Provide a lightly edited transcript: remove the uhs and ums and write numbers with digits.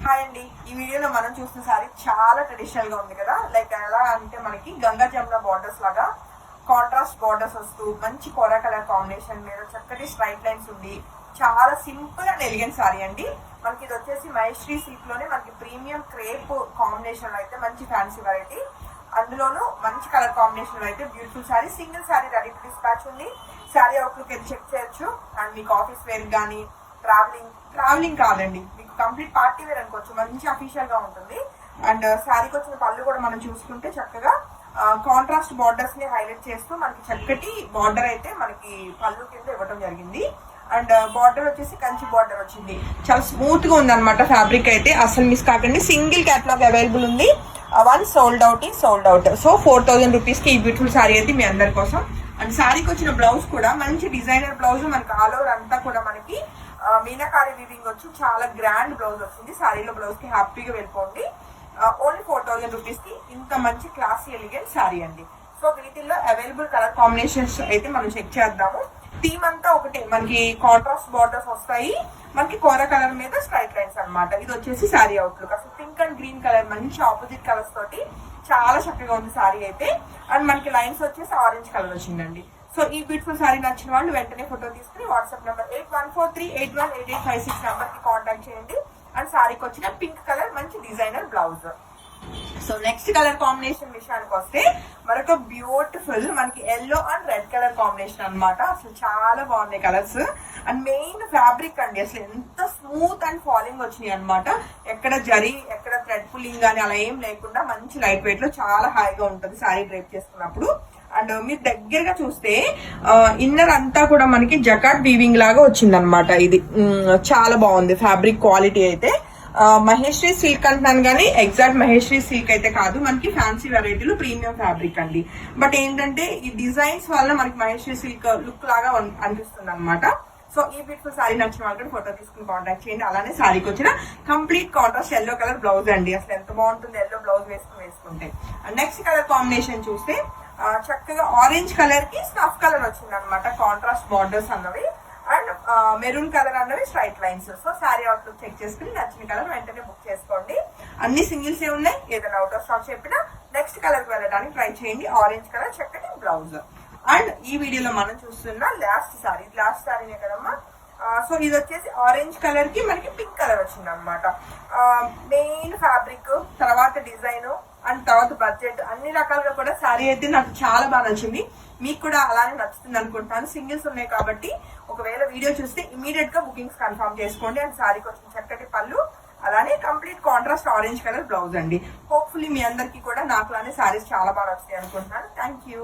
Hi అండి. ఈ వీడియోలో మనం చూసిన సారీ చాలా ట్రెడిషనల్ గా ఉంది కదా. లైక్ ఎలా అంటే మనకి గంగా జమున బార్డర్స్ లాగా కాంట్రాస్ట్ బార్డర్స్ వస్తూ మంచి కోరా కలర్ కాంబినేషన్ మీద చక్కటి స్ట్రైట్ లైన్స్ ఉండి చాలా సింపుల్ అండ్ ఎలిగెంట్ సారీ అండి. మనకి ఇది వచ్చేసి మహేశ్రీ సిల్క్ లోనే మనకి ప్రీమియం క్రేప్ కాంబినేషన్ అయితే మంచి ఫ్యాన్సీ వెరైటీ, అందులోనూ మంచి కలర్ కాంబినేషన్ అయితే beautiful sorry. Single sorry ready to dispatch ఉంది. సారీ అవుట్లుక్ అయితే చెక్ చేయొచ్చు. అండ్ మీకు ఆఫీస్ వేర్ కానీ ట్రావెలింగ్ కాదండి, మీకు కంప్లీట్ పార్టీ వేర్ అనుకోవచ్చు, మంచి అఫీషియల్ గా ఉంటుంది. అండ్ శారీకి వచ్చిన పళ్ళు కూడా మనం చూసుకుంటే చక్కగా కాంట్రాస్ట్ బార్డర్స్ ని హైలైట్ చేస్తూ మనకి చక్కటి బార్డర్ అయితే మనకి పళ్ళు కింద ఇవ్వడం జరిగింది. అండ్ బార్డర్ వచ్చేసి కంచి బార్డర్ వచ్చింది. చాలా స్మూత్ గా ఉంది అనమాట ఫ్యాబ్రిక్ అయితే, అసలు మిస్ కాకండి. సింగిల్ క్యాటలాగ్ అవైలబుల్ ఉంది. One sold out. So 4000 rupees కి ఈ బ్యూటిఫుల్ సారీ అయితే మీ అందరి కోసం. అండ్ సారీకి వచ్చిన బ్లౌజ్ కూడా మంచి డిజైనర్ బ్లౌజ్, మనకి ఆల్ ఓవర్ అంతా కూడా మనకి మీనాకారి వీవింగ్ వచ్చి చాలా గ్రాండ్ బ్లౌజ్ వచ్చింది. సారీలో బ్లౌజ్ కి హ్యాపీగా వెళ్ళిపోండి. ఓన్లీ 4000 రూపీస్ కి ఇంత మంచి క్లాసీ ఎలిగెంట్ సారీ అండి. సో వీటిల్లో అవైలబుల్ కలర్ కాంబినేషన్స్ అయితే మనం చెక్ చేద్దాము. థీమ్ అంతా ఒకటే, మనకి కాంట్రాస్ట్ బార్డర్స్ వస్తాయి, మనకి కోర కలర్ మీద స్ట్రైట్ లైన్స్ అనమాట. ఇది వచ్చేసి సారీ అవుట్లుక్. అసలు పింక్ అండ్ గ్రీన్ కలర్ మంచి ఆపోజిట్ కలర్స్ తోటి చాలా చక్కగా ఉంది సారీ అయితే. అండ్ మనకి లైన్స్ వచ్చేసి ఆరెంజ్ కలర్ వచ్చిందండి. సో ఈ బ్యూటిఫుల్ సారీ నచ్చిన వాళ్ళు వెంటనే ఫోటో తీసుకుని వాట్సాప్ నెంబర్ 8143818856 నెంబర్ కి కాంటాక్ట్ చేయండి. అండ్ సారీకి వచ్చిన పింక్ కలర్ మంచి designer blouse. So next colour combination విషయానికి వస్తే మరొక బ్యూటిఫుల్ మనకి yellow and red colour combination అనమాట. అసలు చాలా బాగున్నాయి కలర్స్. అండ్ మెయిన్ ఫ్యాబ్రిక్ అండి, అసలు ఎంత స్మూత్ అండ్ ఫాలింగ్ వచ్చినాయి అనమాట. ఎక్కడ జరీ ఎక్కడ థ్రెడ్ పుల్లింగ్ కానీ అలా ఏం లేకుండా మంచి లైట్ వెయిట్ లో చాలా హాయిగా ఉంటుంది సారీ డ్రైప్ చేసుకున్నప్పుడు. అండ్ మీరు దగ్గరగా చూస్తే ఇన్నర్ అంతా కూడా మనకి జకాట్ వీవింగ్ లాగా వచ్చింది అనమాట. ఇది చాలా బాగుంది ఫ్యాబ్రిక్ క్వాలిటీ అయితే. మహేశ్రీ సిల్క్ అంటున్నాను కానీ ఎగ్జాక్ట్ మహేశ్రీ సిల్క్ అయితే కాదు, మనకి ఫ్యాన్సీ వెరైటీలో ప్రీమియం ఫ్యాబ్రిక్ అండి. బట్ ఏంటంటే ఈ డిజైన్స్ వల్ల మనకి మహేశ్రీ సిల్క్ లుక్ లాగా అనిపిస్తుంది అనమాట. సో ఈ బ్యూటిఫుల్ సారీ నచ్చిన వాళ్ళకి ఫోటో తీసుకుని కాంటాక్ట్ చేయండి. అలానే సారీకి వచ్చిన complete contrast yellow colour blouse అండి. అసలు ఎంత బాగుంటుంది ఎల్లో బ్లౌజ్ వేసుకుంటే. నెక్స్ట్ కలర్ కాంబినేషన్ చూస్తే చక్కగా ఆరెంజ్ కలర్ కి స్నఫ్ కలర్ వచ్చింది అనమాట. కాంట్రాస్ట్ బార్డర్స్ అన్నవి అండ్ మెరూన్ కలర్ అన్నవి straight lines. So sari outlook check చేసుకుని నచ్చిన కలర్ వెంటనే బుక్ చేసుకోండి. అన్ని సింగిల్స్ ఏ ఉన్నాయి, ఏదైనా అవుట్ ఆఫ్ స్టాక్ చెప్పినా నెక్స్ట్ కలర్ కి వెళ్ళడానికి ట్రై చేయండి. ఆరెంజ్ కలర్ చక్కటి బ్లౌజ్. అండ్ ఈ వీడియోలో మనం చూస్తున్న లాస్ట్ సారీనే కదమ్మా. సో ఇది వచ్చేసి ఆరెంజ్ కలర్ కి మనకి పింక్ కలర్ వచ్చింది అనమాట. మెయిన్ ఫ్యాబ్రిక్, తర్వాత డిజైన్ అండ్ తర్వాత బడ్జెట్, అన్ని రకాలుగా కూడా సారీ అయితే నాకు చాలా బాగా నచ్చింది. మీకు కూడా అలానే నచ్చుతుంది అనుకుంటాను. సింగిల్స్ ఉన్నాయి కాబట్టి ఒకవేళ వీడియో చూస్తే ఇమీడియట్ గా బుకింగ్స్ కన్ఫర్మ్ చేసుకోండి. అండ్ సారీకి వచ్చిన చక్కటి పళ్ళు, అలానే complete contrast orange colour blouse అండి. హోప్ఫుల్లీ మీ అందరికి కూడా నాకులానే సారీస్ చాలా బాగా వస్తాయి అనుకుంటున్నాను. Thank you.